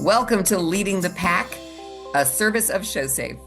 Welcome to Leading the Pack, a service of ShowSafe.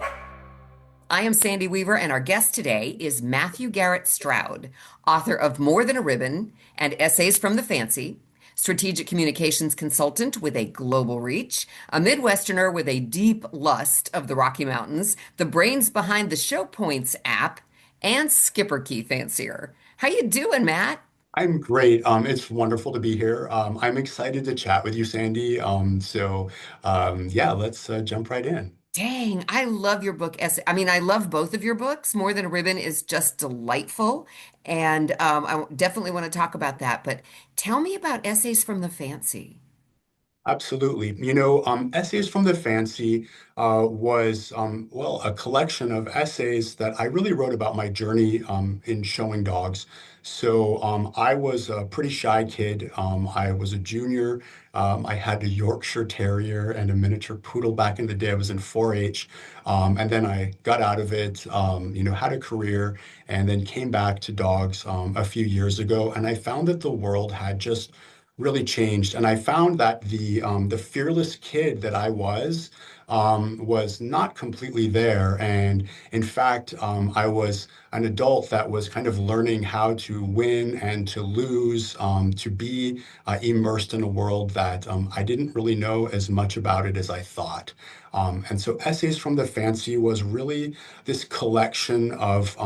I am Sandy Weaver, and our guest today is Matthew Garrett Stroud, author of More Than a Ribbon and Essays from the Fancy, strategic communications consultant with a global reach, a Midwesterner with a deep lust of the Rocky Mountains, the brains behind the Show Points app, and skipper key fancier. How you doing, Matt? I'm great. It's wonderful to be here. I'm excited to chat with you, Sandy. Yeah, let's jump right in. Dang, I love your book essay. I mean, I love both of your books. More Than a Ribbon is just delightful. And definitely want to talk about that. But tell me about Essays from the Fancy. Absolutely. Essays from the Fancy was, well, a collection of essays that I really wrote about my journey in showing dogs. I was a pretty shy kid. I was a junior. I had a Yorkshire Terrier and a miniature poodle back in the day. I was in 4-H. And then I got out of it, had a career, and then came back to dogs a few years ago. And I found that the world had just really changed. And I found that the fearless kid that I was not completely there. And in fact, I was an adult that was kind of learning how to win and to lose, to be immersed in a world that I didn't really know as much about it as I thought. And so Essays from the Fancy was really this collection of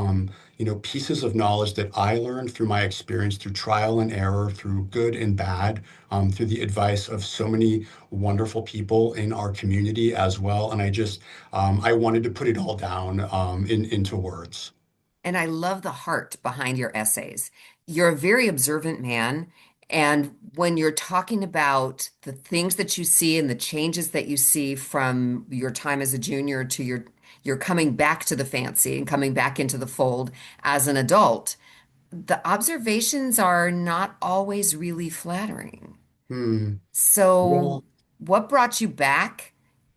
pieces of knowledge that I learned through my experience, through trial and error, through good and bad, through the advice of so many wonderful people in our community as well. And I wanted to put it all down into words. And I love the heart behind your essays. You're a very observant man. And when you're talking about the things that you see and the changes that you see from your time as a junior to your coming back to the fancy and coming back into the fold as an adult, the observations are not always really flattering. Hmm. So, Well, what brought you back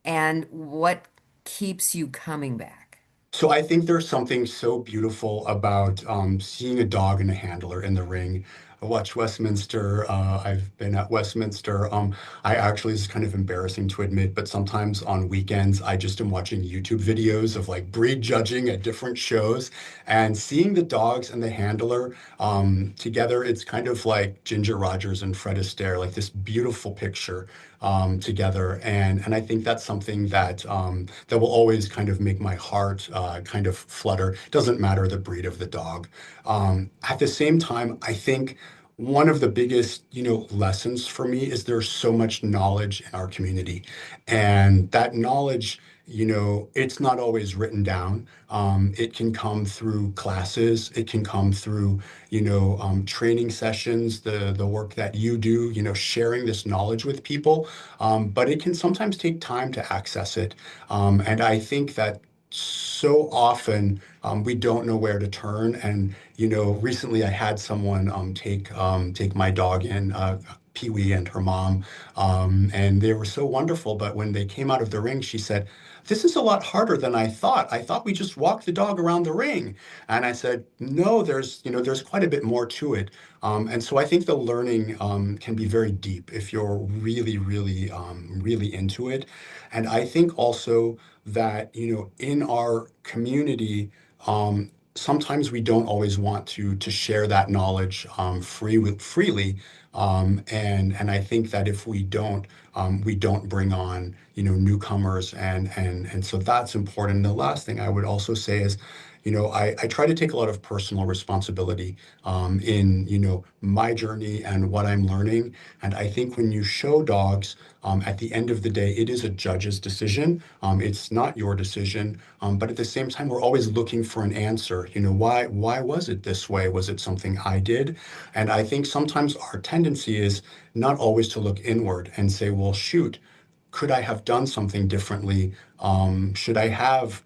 and what keeps you coming back? So I think there's something so beautiful about seeing a dog and a handler in the ring. I watch Westminster. I've been at Westminster. I actually, it's kind of embarrassing to admit, but sometimes on weekends, I just am watching YouTube videos of like breed judging at different shows and seeing the dogs and the handler together. It's kind of like Ginger Rogers and Fred Astaire, like this beautiful picture together. And I think that's something that will always kind of make my heart kind of flutter. Doesn't matter the breed of the dog. At the same time, I think one of the biggest, lessons for me is there's so much knowledge in our community, and that knowledge, it's not always written down. It can come through classes. It can come through, training sessions, the work that you do, sharing this knowledge with people. But it can sometimes take time to access it. And I think that so often we don't know where to turn. And recently I had someone take my dog in, Pee Wee and her mom, and they were so wonderful. But when they came out of the ring, she said, "This is a lot harder than I thought. I thought we just walked the dog around the ring." And I said, "No, there's quite a bit more to it." And so I think the learning can be very deep if you're really, really, really into it. And I think also that, in our community, sometimes we don't always want to share that knowledge freely. And I think that if we don't bring on, newcomers, and so that's important. The last thing I would also say is, I try to take a lot of personal responsibility in, my journey and what I'm learning. And I think when you show dogs, at the end of the day, it is a judge's decision. It's not your decision. But at the same time, we're always looking for an answer. Why was it this way? Was it something I did? And I think sometimes our tendency is not always to look inward and say, well, shoot, could I have done something differently? Should I have,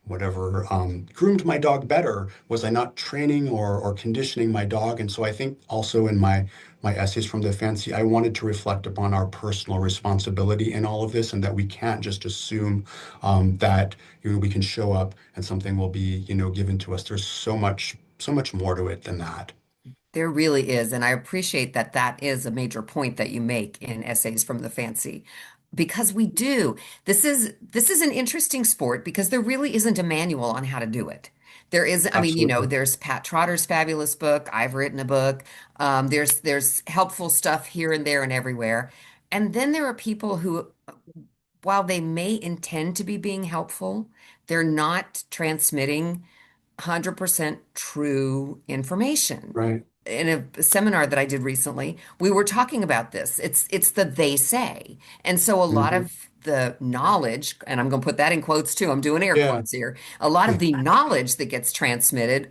whatever, groomed my dog better? Was I not training or conditioning my dog? And so I think also in my essays from the fancy, I wanted to reflect upon our personal responsibility in all of this, and that we can't just assume that we can show up and something will be, given to us. There's so much more to it than that. There really is, and I appreciate that that is a major point that you make in Essays from the Fancy. Because we do. This is an interesting sport because there really isn't a manual on how to do it. There is, I mean, Absolutely. there's Pat Trotter's fabulous book. I've written a book. There's helpful stuff here and there and everywhere. And then there are people who, while they may intend to be being helpful, they're not transmitting 100% true information. Right. In a seminar that I did recently, we were talking about this. It's the they say. And so a lot Hmm. of the knowledge, and I'm going to put that in quotes too. I'm doing air Yeah. quotes here. A lot of the knowledge that gets transmitted,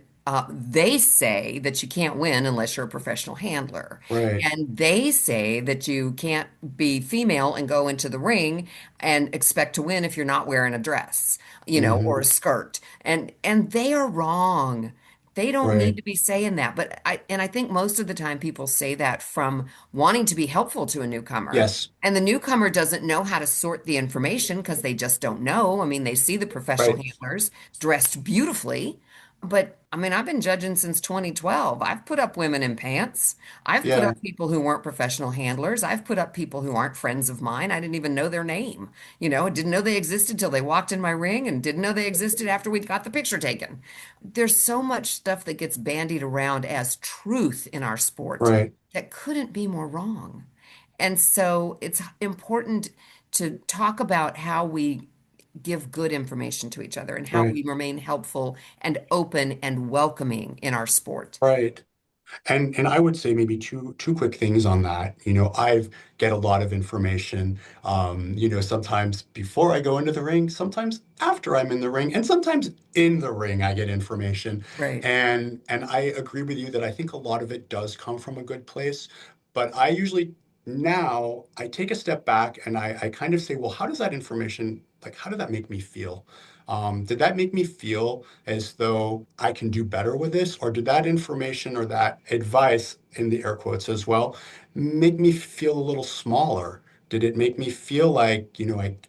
they say that you can't win unless you're a professional handler. Right. And they say that you can't be female and go into the ring and expect to win if you're not wearing a dress, or Hmm. a skirt. And they are wrong. They don't need Right. to be saying that. But I think most of the time people say that from wanting to be helpful to a newcomer. Yes. And the newcomer doesn't know how to sort the information because they just don't know. I mean, they see the professional Right. handlers dressed beautifully. But I mean, I've been judging since 2012. I've put up women in pants. I've put Yeah. up people who weren't professional handlers. I've put up people who aren't friends of mine. I didn't even know their name. Didn't know they existed till they walked in my ring and didn't know they existed after we got the picture taken. There's so much stuff that gets bandied around as truth in our sport Right. that couldn't be more wrong. And so it's important to talk about how we give good information to each other and how Right. we remain helpful and open and welcoming in our sport. Right. And I would say maybe two quick things on that. I've get a lot of information, sometimes before I go into the ring, sometimes after I'm in the ring, and sometimes in the ring I get information. Right. And I agree with you that I think a lot of it does come from a good place. But I usually now I take a step back and I kind of say, well, how does that information, like, how did that make me feel? Did that make me feel as though I can do better with this? Or did that information or that advice, in the air quotes as well, make me feel a little smaller? Did it make me feel like,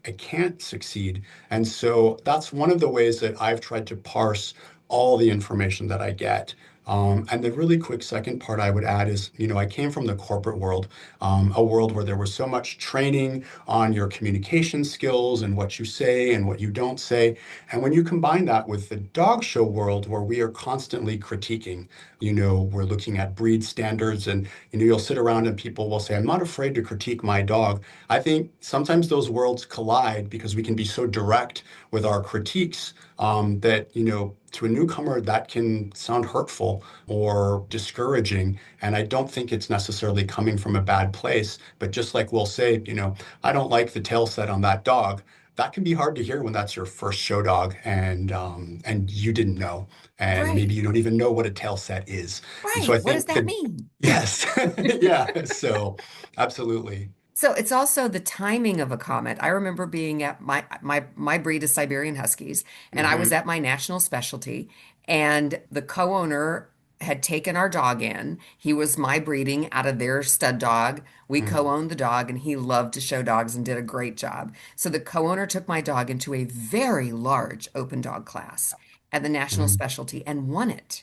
I can't succeed? And so that's one of the ways that I've tried to parse all the information that I get. And the really quick second part I would add is, I came from the corporate world, a world where there was so much training on your communication skills and what you say and what you don't say. And when you combine that with the dog show world where we are constantly critiquing, we're looking at breed standards and, you'll sit around and people will say, I'm not afraid to critique my dog. I think sometimes those worlds collide because we can be so direct with our critiques that, to a newcomer, that can sound hurtful or discouraging. And I don't think it's necessarily coming from a bad place. But just like we'll say, I don't like the tail set on that dog. That can be hard to hear when that's your first show dog and you didn't know. And maybe Right. you don't even know what a tail set is. And so Right. I What does think that that, mean? yes, yeah. So absolutely. So it's also the timing of a comment. I remember being at my breed is Siberian Huskies, and I was Hmm. at my national specialty, and the co-owner had taken our dog in. He was my breeding out of their stud dog. We Hmm. co-owned the dog, and he loved to show dogs and did a great job. So the co-owner took my dog into a very large open dog class at the national Hmm. specialty and won it.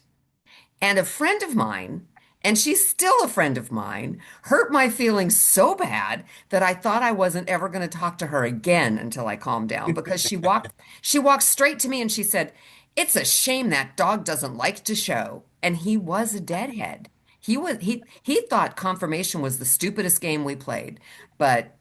And a friend of mine, and she's still a friend of mine, hurt my feelings so bad that I thought I wasn't ever going to talk to her again until I calmed down because she walked straight to me and she said, "It's a shame that dog doesn't like to show." And he was a deadhead. He thought confirmation was the stupidest game we played. But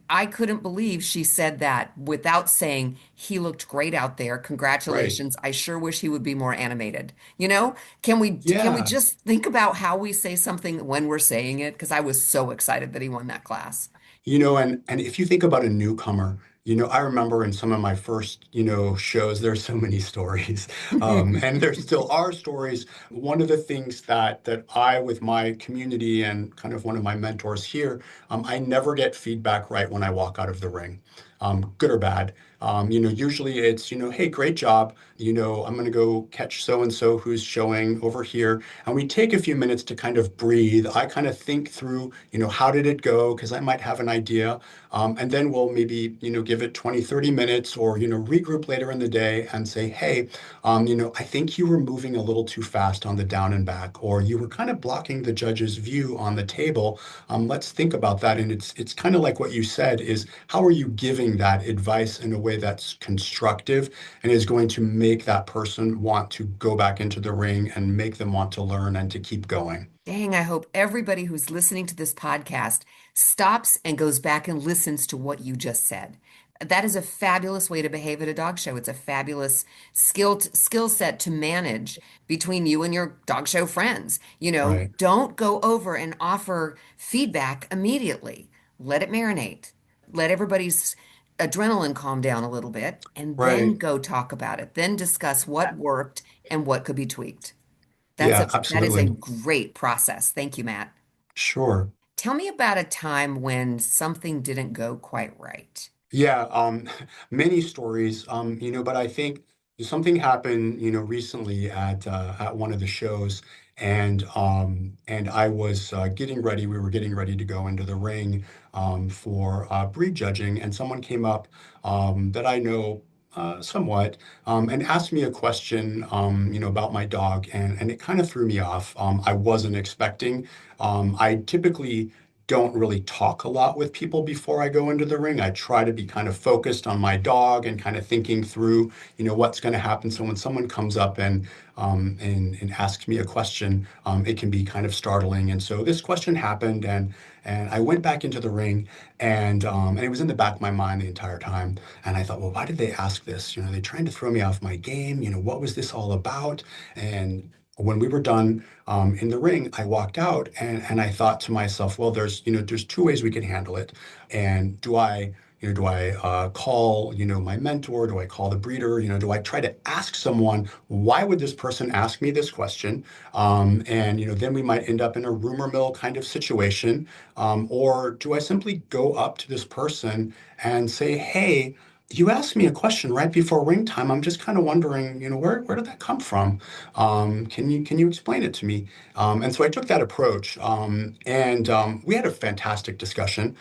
I couldn't believe she said that without saying he looked great out there. Right. Congratulations. I sure wish he would be more animated. Can we Yeah. just think about how we say something when we're saying it? Because I was so excited that he won that class. And if you think about a newcomer, I remember in some of my first, shows, there's so many stories, and there still are stories. One of the things that I, with my community and kind of one of my mentors here, I never get feedback right when I walk out of the ring, good or bad. Usually it's, hey, great job. I'm going to go catch so and so who's showing over here. And we take a few minutes to kind of breathe. I kind of think through, how did it go? Because I might have an idea. And then we'll maybe, give it 20, 30 minutes or, regroup later in the day and say, hey, I think you were moving a little too fast on the down and back, or you were kind of blocking the judge's view on the table. Let's think about that. And it's kind of like what you said is how are you giving that advice in a way that's constructive and is going to make that person want to go back into the ring and make them want to learn and to keep going. Dang, I hope everybody who's listening to this podcast stops and goes back and listens to what you just said. That is a fabulous way to behave at a dog show. It's a fabulous skill set to manage between you and your dog show friends. Right. Don't go over and offer feedback immediately. Let it marinate. Let everybody's adrenaline calm down a little bit and then Right. go talk about it. Then discuss what worked and what could be tweaked. Yeah, That is a absolutely. great process. Thank you, Matt. Sure. Tell me about a time when something didn't go quite right. Yeah, many stories, but I think something happened, recently at one of the shows, and I was getting ready. We were getting ready to go into the ring for breed judging, and someone came up that I know somewhat and asked me a question, about my dog, and it kind of threw me off. I wasn't expecting. I typically don't really talk a lot with people before I go into the ring. I try to be kind of focused on my dog and kind of thinking through, what's going to happen. So when someone comes up and asks me a question, it can be kind of startling. And so this question happened, and I went back into the ring, and it was in the back of my mind the entire time. And I thought, well, why did they ask this? They're trying to throw me off my game. What was this all about? And when we were done in the ring, I walked out and I thought to myself, well, there's two ways we can handle it. And do I call, my mentor? Do I call the breeder? Do I try to ask someone, why would this person ask me this question? And, then we might end up in a rumor mill kind of situation. Or do I simply go up to this person and say, hey, you asked me a question right before ring time. I'm just kind of wondering, where did that come from? Can you explain it to me? And so I took that approach, and we had a fantastic discussion.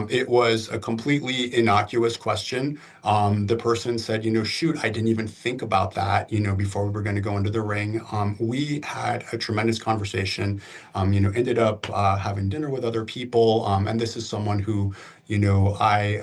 It was a completely innocuous question. The person said, shoot, I didn't even think about that, before we were going to go into the ring. We had a tremendous conversation. Ended up having dinner with other people, and this is someone who, I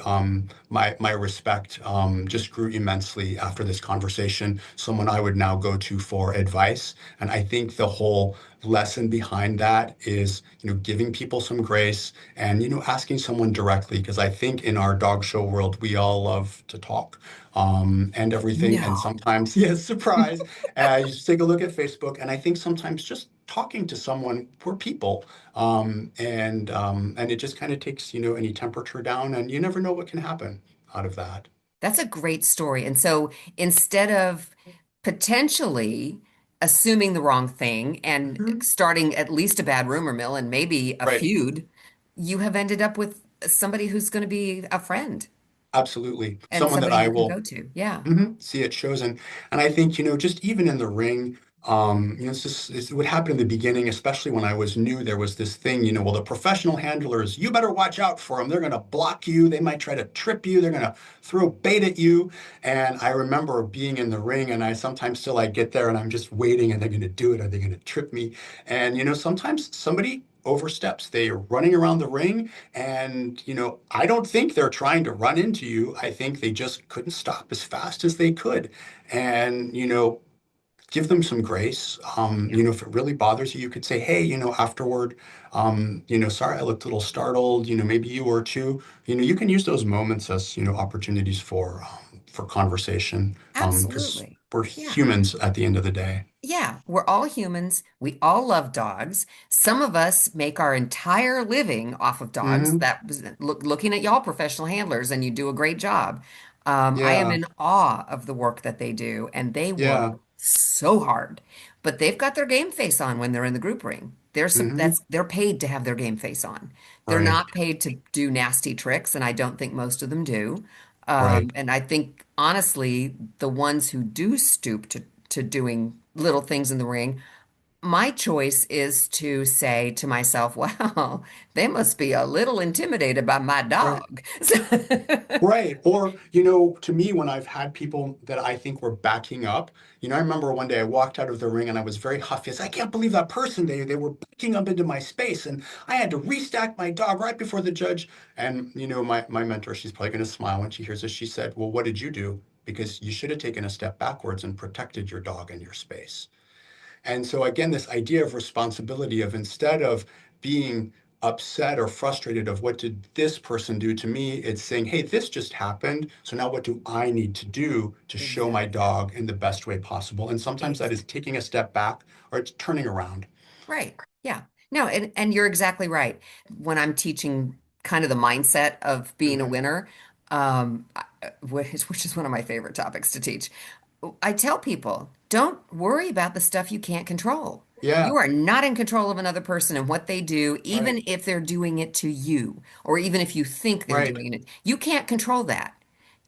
my respect just grew immensely after this conversation. Someone I would now go to for advice, and I think the whole lesson behind that is, giving people some grace and, asking someone directly, because I think in our dog show world, we all love to talk and everything. And No. sometimes, yes, surprise, you just take a look at Facebook, and I think sometimes just talking to someone, we're people, and it just kind of takes, any temperature down, and you never know what can happen out of that. That's a great story. And so instead of potentially assuming the wrong thing and Mhm. starting at least a bad rumor mill and maybe a Right. feud, you have ended up with somebody who's going to be a friend Absolutely. and Someone that somebody I you can will go to. Yeah. see it shows. And I think, just even in the ring, it's what happened in the beginning, especially when I was new, there was this thing, well, the professional handlers, you better watch out for them. They're going to block you. They might try to trip you. They're going to throw bait at you. And I remember being in the ring, and I sometimes still I get there and I'm just waiting, and they're going to do it. Are they going to trip me? And, sometimes somebody oversteps. They are running around the ring, and, I don't think they're trying to run into you. I think they just couldn't stop as fast as they could. And, give them some grace. Yeah. If it really bothers you, you could say, hey, afterward, sorry, I looked a little startled. Maybe you were too. You can use those moments as, opportunities for conversation, because Absolutely. we're Yeah. humans at the end of the day. Yeah, we're all humans. We all love dogs. Some of us make our entire living off of dogs. Hmm. That was looking at y'all professional handlers, and you do a great job. I am Yeah. in awe of the work that they do, and they work Yeah. so hard. But they've got their game face on when they're in the group ring. Hmm. They're paid to have their game face on. They're Right. not paid to do nasty tricks, and I don't think most of them do. Right. And I think honestly, the ones who do stoop to doing little things in the ring, my choice is to say to myself, wow, they must be a little intimidated by my Right. dog. Right. Or, to me, when I've had people that I think were backing up, I remember one day I walked out of the ring and I was very huffy. I said, I can't believe that person. They were backing up into my space and I had to restack my dog right before the judge. And, my mentor, she's probably going to smile when she hears this. She said, well, what did you do? Because you should have taken a step backwards and protected your dog and your space. And so again, this idea of responsibility of instead of being upset or frustrated of what did this person do to me, it's saying, hey, this just happened. So now what do I need to do to show my Exactly. dog in the best way possible? And sometimes that is taking a step back or it's turning around. Right. Yeah. No, and you're exactly right. When I'm teaching kind of the mindset of being a Mhm. winner, which is one of my favorite topics to teach, I tell people, don't worry about the stuff you can't control. You Yeah, are not in control of another person and what they do, right, even if they're doing it to you, or even if you think they're right. doing it. You can't control that.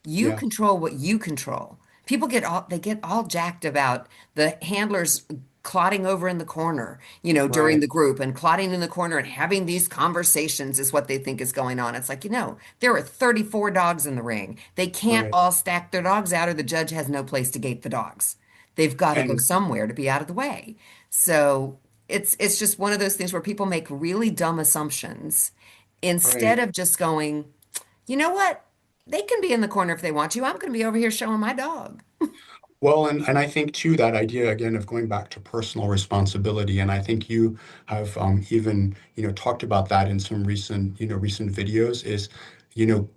You Yeah, control what you control. People get all jacked about the handlers clotting over in the corner, during right, the group and clotting in the corner and having these conversations is what they think is going on. It's like, there are 34 dogs in the ring. They can't right. all stack their dogs out or the judge has no place to gate the dogs. They've got to go And somewhere to be out of the way. So it's just one of those things where people make really dumb assumptions instead right. of just going, you know what? They can be in the corner if they want to. I'm going to be over here showing my dog. Well, and I think too that idea again of going back to personal responsibility, and I think you have even talked about that in some recent videos is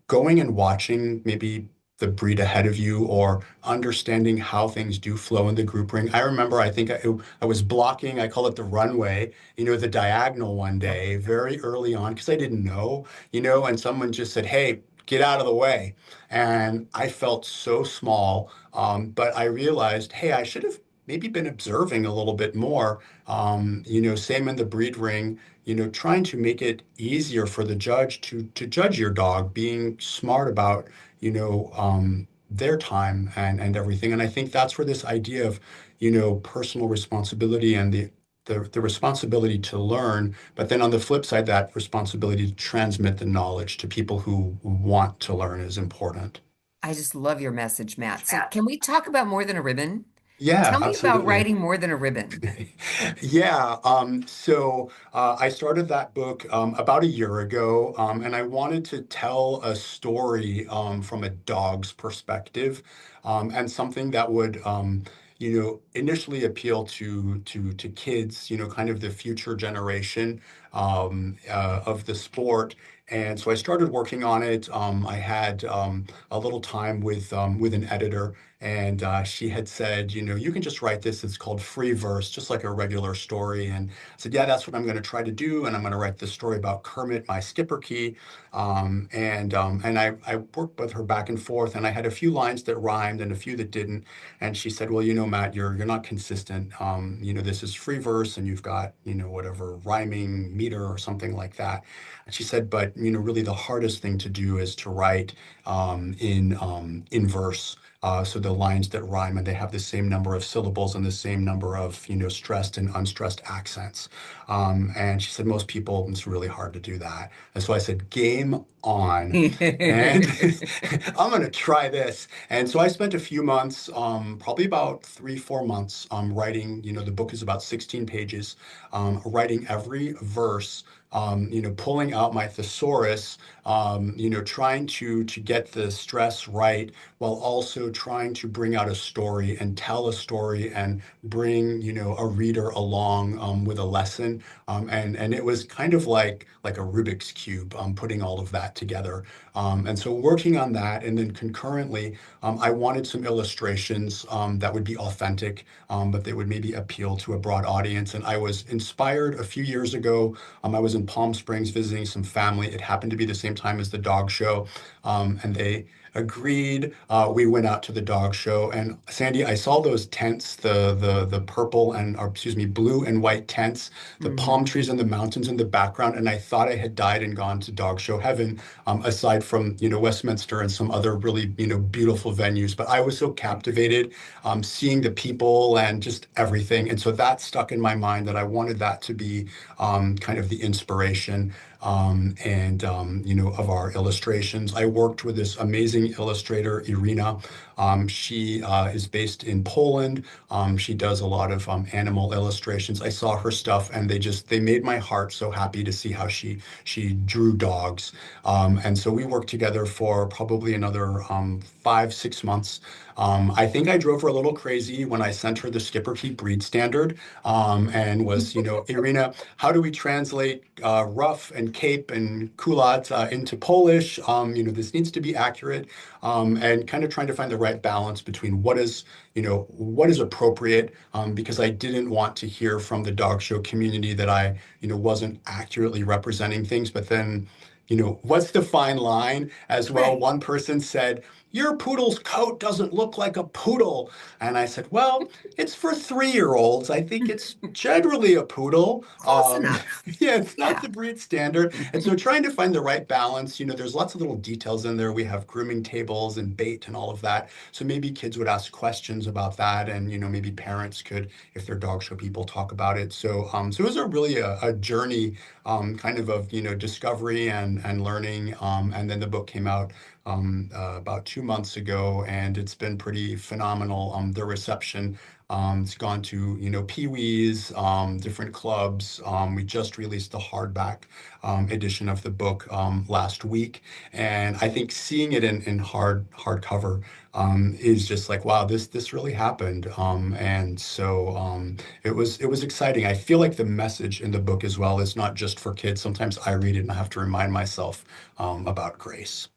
going and watching maybe the breed ahead of you or understanding how things do flow in the group ring. I remember I think I was blocking, I call it the runway, the diagonal one Yep. day very early on because I didn't know, and someone just said, "Hey, get out of the way," and I felt so small. But I realized, hey, I should have maybe been observing a little bit more. Same in the breed ring, trying to make it easier for the judge to judge your dog, being smart about, their time and everything. And I think that's where this idea of, personal responsibility and the responsibility to learn, but then on the flip side, that responsibility to transmit the knowledge to people who want to learn is important. I just love your message, Matt. So, can we talk about more than a ribbon? Yeah, Tell me about absolutely. writing more than a ribbon. Yeah, so I started that book about a year ago, and I wanted to tell a story from a dog's perspective, and something that would, initially appeal to kids, kind of the future generation of the sport. And so I started working on it. I had a little time with an editor. And she had said, you can just write this. It's called free verse, just like a regular story. And I said, yeah, that's what I'm going to try to do. And I'm going to write this story about Kermit, my skipper key. And I worked with her back and forth. And I had a few lines that rhymed and a few that didn't. And she said, well, Matt, you're not consistent. This is free verse, and you've got whatever rhyming meter or something like that. And she said, but really the hardest thing to do is to write in verse. So the lines that rhyme and they have the same number of syllables and the same number of stressed and unstressed accents. And she said most people it's really hard to do that. And so I said game on, and I'm gonna try this. And so I spent a few months, probably about 3, 4 months, writing. The book is about 16 pages, writing every verse. Pulling out my thesaurus, trying to get the stress right while also trying to bring out a story and tell a story and bring a reader along with a lesson, and it was kind of like a Rubik's cube, putting all of that together, and so working on that, and then concurrently I wanted some illustrations that would be authentic, but they would maybe appeal to a broad audience. And I was inspired a few years ago. I was in Palm Springs visiting some family. It happened to be the same time as the dog show, and agreed. We went out to the dog show, and Sandy, I saw those tents, the purple and, or excuse me, blue and white tents, the palm Hmm. trees and the mountains in the background, and I thought I had died and gone to dog show heaven. Aside from Westminster and some other really beautiful venues, but I was so captivated seeing the people and just everything, and so that stuck in my mind that I wanted that to be kind of the inspiration and of our illustrations. I worked with this amazing illustrator, Irina. She is based in Poland. She does a lot of animal illustrations. I saw her stuff, and they made my heart so happy to see how she drew dogs. And so we worked together for probably another 5, 6 months. I think I drove her a little crazy when I sent her the Schipperke breed standard and was, Irina, how do we translate rough and cape and culotte into Polish? This needs to be accurate, and kind of trying to find the right balance between what is appropriate, because I didn't want to hear from the dog show community that I, wasn't accurately representing things. But then, what's the fine line as well? Right. One person said, your poodle's coat doesn't look like a poodle. And I said, well, it's for 3-year-olds. I think it's generally a poodle. Close enough. Yeah, it's not Yeah. the breed standard. And so trying to find the right balance, there's lots of little details in there. We have grooming tables and bait and all of that. So maybe kids would ask questions about that. And, maybe parents could, if they're dog show people, talk about it. So it was really a journey of discovery and learning. And then the book came out about 2 months ago, and it's been pretty phenomenal. The reception, it's gone to Pee-wee's, different clubs. We just released the hardback edition of the book last week, and I think seeing it in hardcover is just like, wow, this really happened. And so it was exciting. I feel like the message in the book as well is not just for kids. Sometimes I read it and I have to remind myself about grace.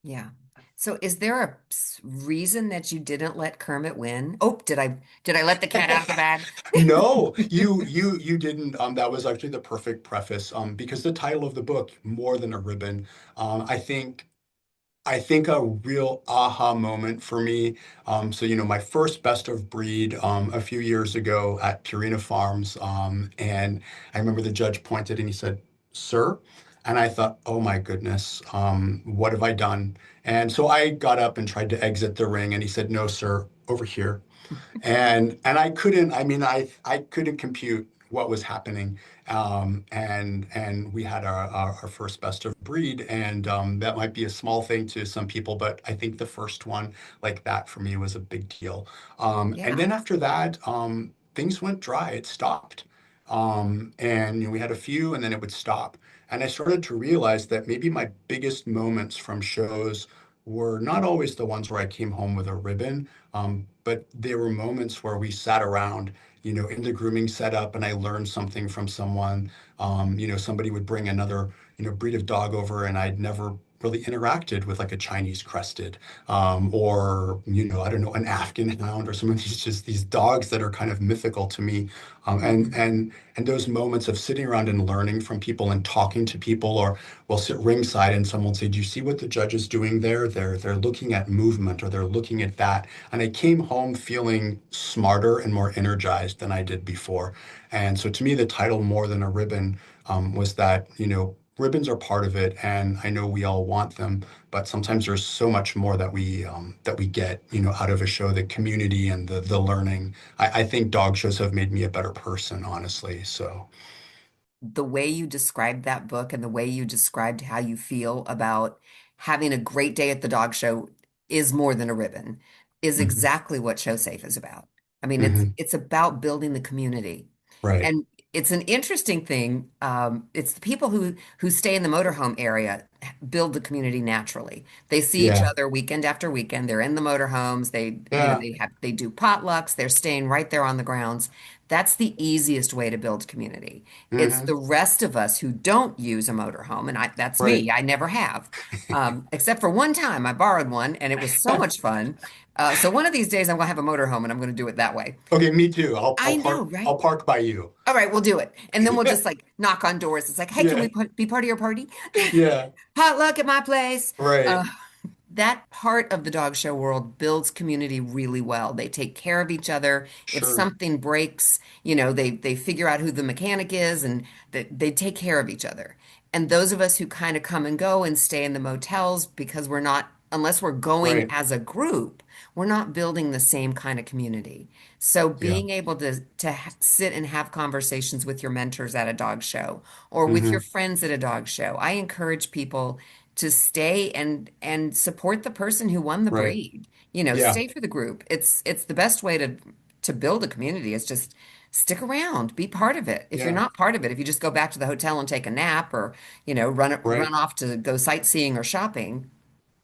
Yeah. So is there a reason that you didn't let Kermit win? Oh, did I let the cat out of the bag? No, you didn't. That was actually the perfect preface. Because the title of the book, More Than a Ribbon, I think a real aha moment for me. So my first best of breed a few years ago at Purina Farms, and I remember the judge pointed and he said, "Sir," and I thought, "Oh my goodness, what have I done?" And so I got up and tried to exit the ring, and he said, "No, sir, over here." And I couldn't, I mean, I couldn't compute what was happening. And we had our first best of breed, and that might be a small thing to some people, but I think the first one like that for me was a big deal. And Yeah. then after that, things went dry. It stopped. And we had a few, and then it would stop. And I started to realize that maybe my biggest moments from shows were not always the ones where I came home with a ribbon, but there were moments where we sat around, in the grooming setup, and I learned something from someone. Somebody would bring another, breed of dog over, and I'd never really interacted with, like a Chinese crested, or I don't know, an Afghan hound, or some of these dogs that are kind of mythical to me. And Mhm. and and those moments of sitting around and learning from people and talking to people, or we'll sit ringside and someone will say, "Do you see what the judge is doing there? They're looking at movement, or they're looking at that." And I came home feeling smarter and more energized than I did before. And so to me, the title More Than a Ribbon was that, ribbons are part of it, and I know we all want them, but sometimes there's so much more that we get, out of a show, the community and the learning. I think dog shows have made me a better person, honestly. So, The way you described that book and the way you described how you feel about having a great day at the dog show is more than a ribbon, is mhm, exactly what Show Safe is about. I mean, it's mhm, it's about building the community. right. And it's an interesting thing. It's the people who stay in the motorhome area build the community naturally. They see each Yeah. other weekend after weekend. They're in the motorhomes. Yeah. They do potlucks. They're staying right there on the grounds. That's the easiest way to build community. It's the Hmm. rest of us who don't use a motorhome, and that's Right. me. I never have, except for one time I borrowed one, and it was so much fun. So one of these days I'm going to have a motorhome, and I'm going to do it that way. Okay, me too. I'll I I'll know, park I'll right? park by you. All right, we'll do it. And then we'll just like knock on doors. It's like, hey, can Yeah. we be part of your party? Yeah. Potluck at my place. Uh, Right. that part of the dog show world builds community really well. They take care of each other. If Sure. something breaks, they figure out who the mechanic is and they take care of each other. And those of us who kind of come and go and stay in the motels because we're not, unless we're going Right. as a group, we're not building the same kind of community. So Yeah. being able to sit and have conversations with your mentors at a dog show or with your Hmm. friends at a dog show, I encourage people to stay and support the person who won the Right. breed. Yeah. Stay for the group. It's the best way to build a community. It's just stick around, be part of it. If you're Yeah. not part of it, if you just go back to the hotel and take a nap or, Right. run off to go sightseeing or shopping,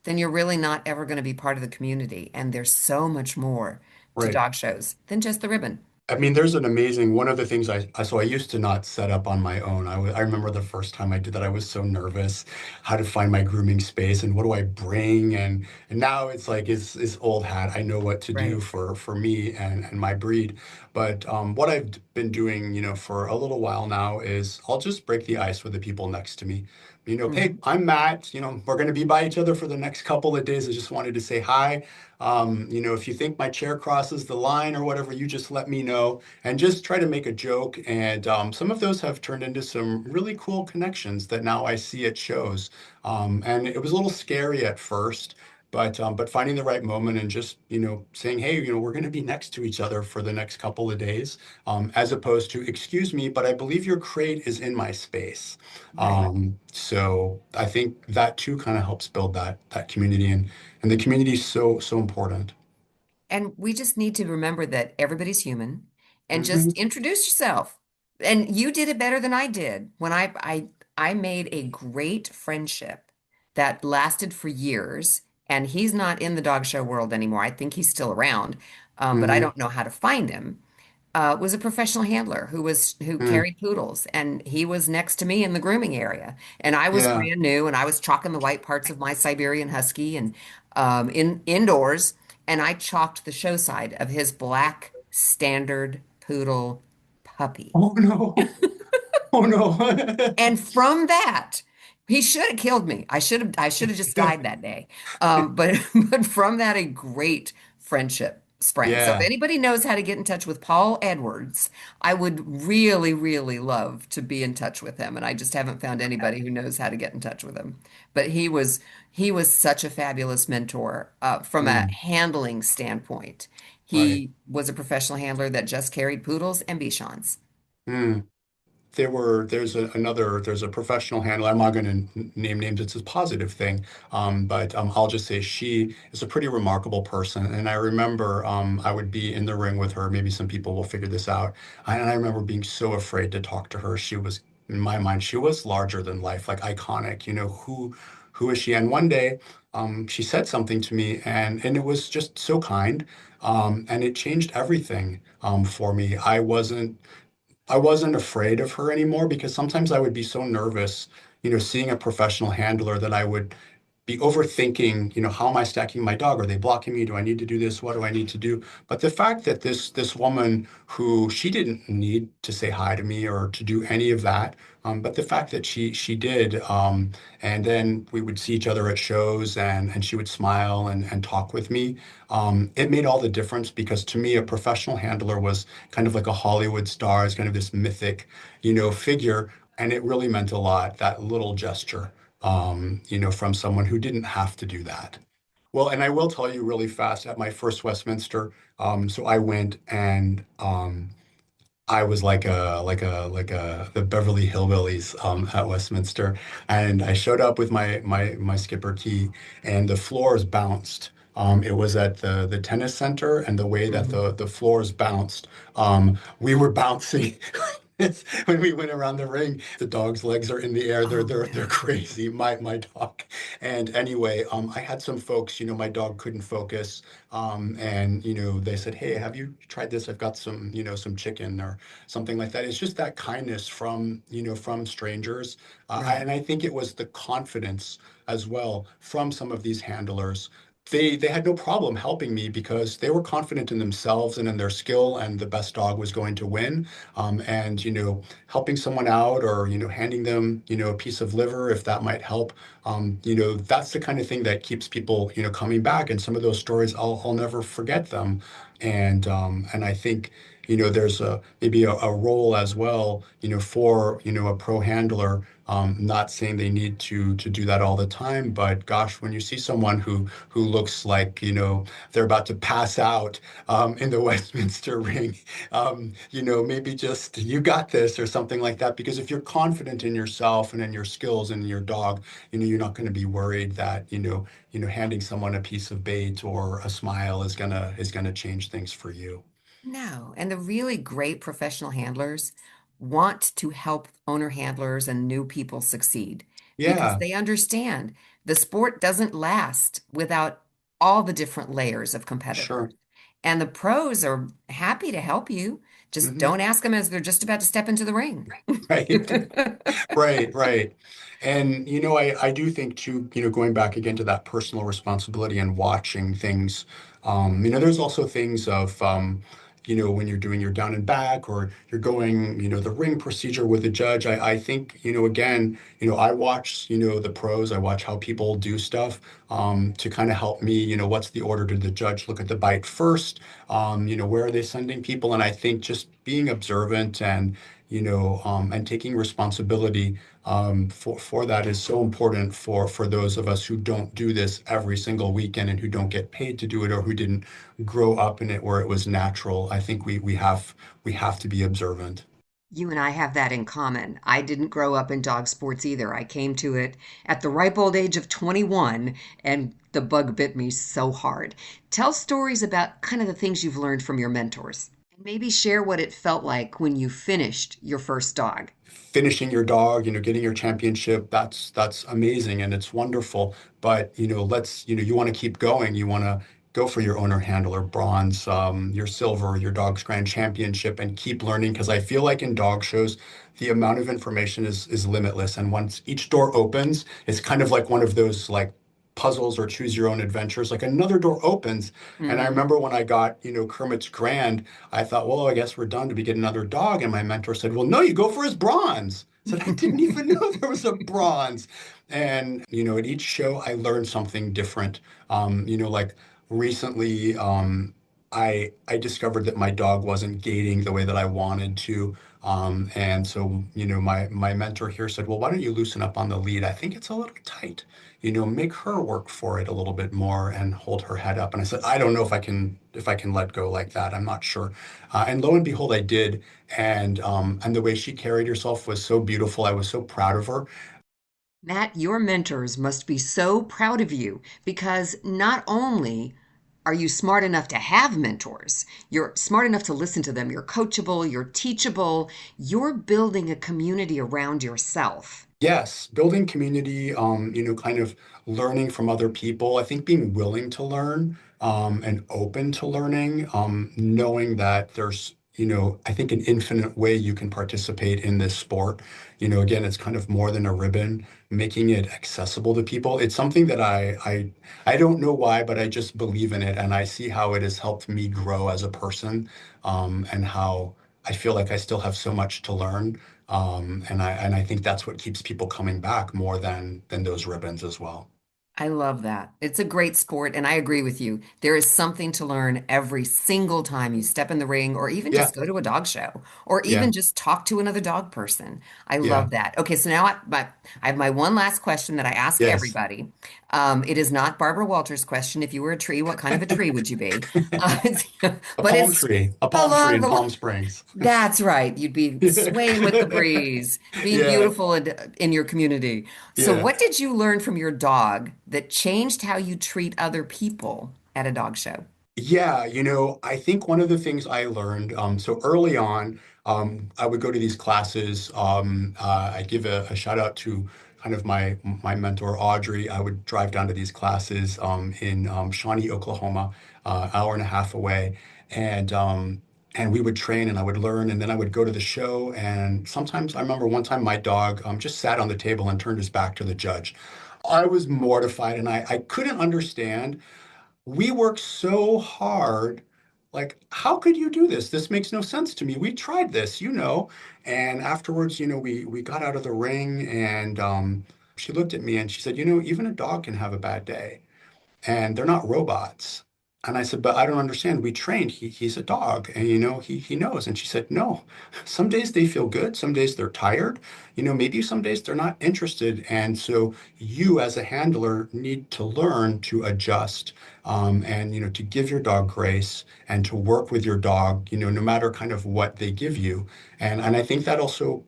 then you're really not ever going to be part of the community. And there's so much more to Right. dog shows than just the ribbon. I mean, there's an amazing one of the things so I used to not set up on my own. I remember the first time I did that, I was so nervous how to find my grooming space and what do I bring and now it's like it's old hat. I know what to do Right. for me and my breed. But what I've been doing, for a little while now is I'll just break the ice with the people next to me. Hey, Hmm. I'm Matt. We're going to be by each other for the next couple of days. I just wanted to say hi. If you think my chair crosses the line or whatever, you just let me know and just try to make a joke. And some of those have turned into some really cool connections that now I see at shows. And it was a little scary at first, but finding the right moment and just saying, hey, we're going to be next to each other for the next couple of days, as opposed to, excuse me, but I believe your crate is in my space. Right. So I think that too kind of helps build that community and the community is so important. And we just need to remember that everybody's human and just Hmm. introduce yourself. And you did it better than I did. When I made a great friendship that lasted for years, and he's not in the dog show world anymore. I think he's still around, but I Hmm. don't know how to find him. Was a professional handler who Hmm. carried poodles, and he was next to me in the grooming area. And I was Yeah. brand new, and I was chalking the white parts of my Siberian Husky and indoors, and I chalked the show side of his black standard poodle puppy. Oh no. Oh no. And from that, he should have killed me. I should have just died that day. But but from that, a great friendship sprang. So if Yeah. anybody knows how to get in touch with Paul Edwards, I would really, really love to be in touch with him. And I just haven't found anybody who knows how to get in touch with him. But he was such a fabulous mentor from a Mm. handling standpoint. Right. He was a professional handler that just carried poodles and Bichons. Mm. There's a professional handler. I'm not going to name names. It's a positive thing. But I'll just say she is a pretty remarkable person. And I remember I would be in the ring with her. Maybe some people will figure this out. And I remember being so afraid to talk to her. She was, in my mind, she was larger than life, like iconic. Who is she? And one day, she said something to me, and it was just so kind. And it changed everything for me. I wasn't afraid of her anymore because sometimes I would be so nervous, seeing a professional handler that I would be overthinking, how am I stacking my dog? Are they blocking me? Do I need to do this? What do I need to do? But the fact that this woman who she didn't need to say hi to me or to do any of that, but the fact that she did, and then we would see each other at shows and she would smile and talk with me. It made all the difference because to me, a professional handler was kind of like a Hollywood star, is kind of this mythic, figure, and it really meant a lot, that little gesture from someone who didn't have to do that. Well, and I will tell you really fast at my first Westminster. So I went and I was like the Beverly Hillbillies at Westminster, and I showed up with my skipper tee, and the floors bounced. It was at the tennis center, and the way that Mhm. the floors bounced, we were bouncing. When we went around the ring, the dog's legs are in the air. They're Oh they're they're no. crazy. My dog. And anyway, I had some folks. My dog couldn't focus. And they said, "Hey, have you tried this? I've got some chicken or something like that." It's just that kindness from strangers, Right. and I think it was the confidence as well from some of these handlers. they had no problem helping me because they were confident in themselves and in their skill, and the best dog was going to win. And helping someone out, or handing them a piece of liver if that might help. That's the kind of thing that keeps people coming back. And some of those stories, I'll never forget them. And I think there's maybe a role as well for a pro handler. Not saying they need to do that all the time, but gosh, when you see someone who looks like they're about to pass out in the Westminster ring, maybe just you got this or something like that. Because if you're confident in yourself and in your skills and your dog, you're not going to be worried that handing someone a piece of bait or a smile is gonna change things for you. No. And the really great professional handlers want to help owner handlers and new people succeed because Yeah, they understand the sport doesn't last without all the different layers of competitors. sure. And the pros are happy to help you. Just Hmm. don't ask them as they're just about to step into the ring. Right. Right, right. And I do think too, going back again to that personal responsibility and watching things, there's also things of when you're doing your down and back, or you're going, the ring procedure with the judge. I think, again, I watch, the pros, I watch how people do stuff, to kind of help me, what's the order? Did the judge look at the bite first? Where are they sending people? And I think just being observant and taking responsibility for that is so important for those of us who don't do this every single weekend, and who don't get paid to do it, or who didn't grow up in it where it was natural. I think we have to be observant. You and I have that in common. I didn't grow up in dog sports either. I came to it at the ripe old age of 21, and the bug bit me so hard. Tell stories about kind of the things you've learned from your mentors, and maybe share what it felt like when you finished your first dog. Finishing your dog, getting your championship, that's amazing and it's wonderful. But you want to keep going. You want to go for your owner handler bronze, your silver, your dog's grand championship, and keep learning. Because I feel like in dog shows, the amount of information is limitless. And once each door opens, it's kind of like one of those like puzzles or choose your own adventures. Like another door opens. And I Hmm. remember when I got, Kermit's grand, I thought, well, I guess we're done. Do we get another dog? And my mentor said, well, no, you go for his bronze. I said, I didn't even know there was a bronze. And, at each show, I learned something different. Like recently, I discovered that my dog wasn't gating the way that I wanted to. And so, my mentor here said, well, why don't you loosen up on the lead? I think it's a little tight. Make her work for it a little bit more and hold her head up. And I said, I don't know if I can let go like that. I'm not sure. And lo and behold, I did. And the way she carried herself was so beautiful. I was so proud of her. Matt, your mentors must be so proud of you because not only are you smart enough to have mentors, you're smart enough to listen to them, you're coachable, you're teachable, you're building a community around yourself. Yes, building community, kind of learning from other people. I think being willing to learn, and open to learning, knowing that there's, I think an infinite way you can participate in this sport. Again, it's kind of more than a ribbon, making it accessible to people. It's something that I don't know why, but I just believe in it, and I see how it has helped me grow as a person, and how I feel like I still have so much to learn. And I think that's what keeps people coming back more than those ribbons as well. I love that. It's a great sport, and I agree with you. There is something to learn every single time you step in the ring, or even Yeah, just go to a dog show, or yeah, even just talk to another dog person. I yeah, love that. Okay, so now I have my one last question that I ask yes. everybody. It is not Barbara Walters' question. If you were a tree, what kind of a tree would you be? Uh, but it's A palm tree in along Palm Springs. that's right. You'd be swaying with the breeze, being Yeah, beautiful in your community. So, yeah. what did you learn from your dog that changed how you treat other people at a dog show? Yeah, I think one of the things I learned, so early on, I would go to these classes. I give a shout out to kind of my mentor, Audrey. I would drive down to these classes in Shawnee, Oklahoma, hour and a half away. And we would train and I would learn, and then I would go to the show. And sometimes I remember one time my dog just sat on the table and turned his back to the judge. I was mortified, and I couldn't understand. we work so hard. Like, how could you do this? This makes no sense to me. We tried this, you know. And afterwards, we got out of the ring and she looked at me and she said, even a dog can have a bad day and they're not robots. And I said, but I don't understand. We trained. He's a dog, and he knows. And she said, no. Some days they feel good. Some days they're tired. Maybe some days they're not interested. And so you, as a handler, need to learn to adjust, and to give your dog grace and to work with your dog. No matter kind of what they give you. And I think that also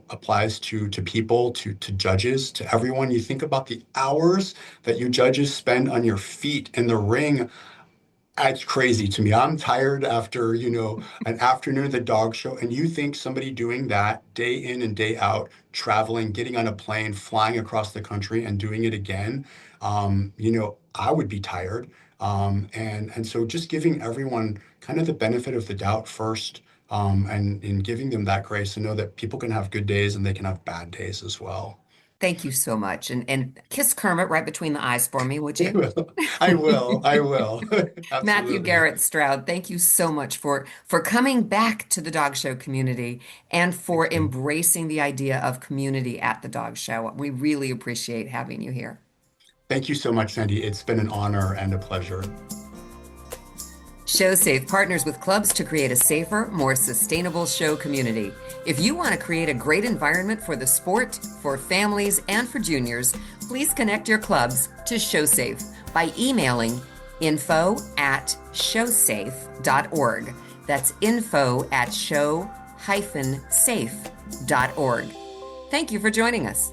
applies to people, to judges, to everyone. You think about the hours that you judges spend on your feet in the ring. It's crazy to me. I'm tired after, an afternoon at the dog show, and you think somebody doing that day in and day out, traveling, getting on a plane, flying across the country and doing it again, I would be tired. And so just giving everyone kind of the benefit of the doubt first, and giving them that grace to know that people can have good days and they can have bad days as well. Thank you so much. And kiss Kermit right between the eyes for me, would I you? will. I will. I will. Matthew Absolutely. Garrett Stroud, thank you so much for coming back to the dog show community and for Thank you. embracing the idea of community at the dog show. We really appreciate having you here. Thank you so much, Sandy. It's been an honor and a pleasure. ShowSafe partners with clubs to create a safer, more sustainable show community. If you want to create a great environment for the sport, for families, and for juniors, please connect your clubs to ShowSafe by emailing info@showsafe.org. That's info@show-safe.org. Thank you for joining us.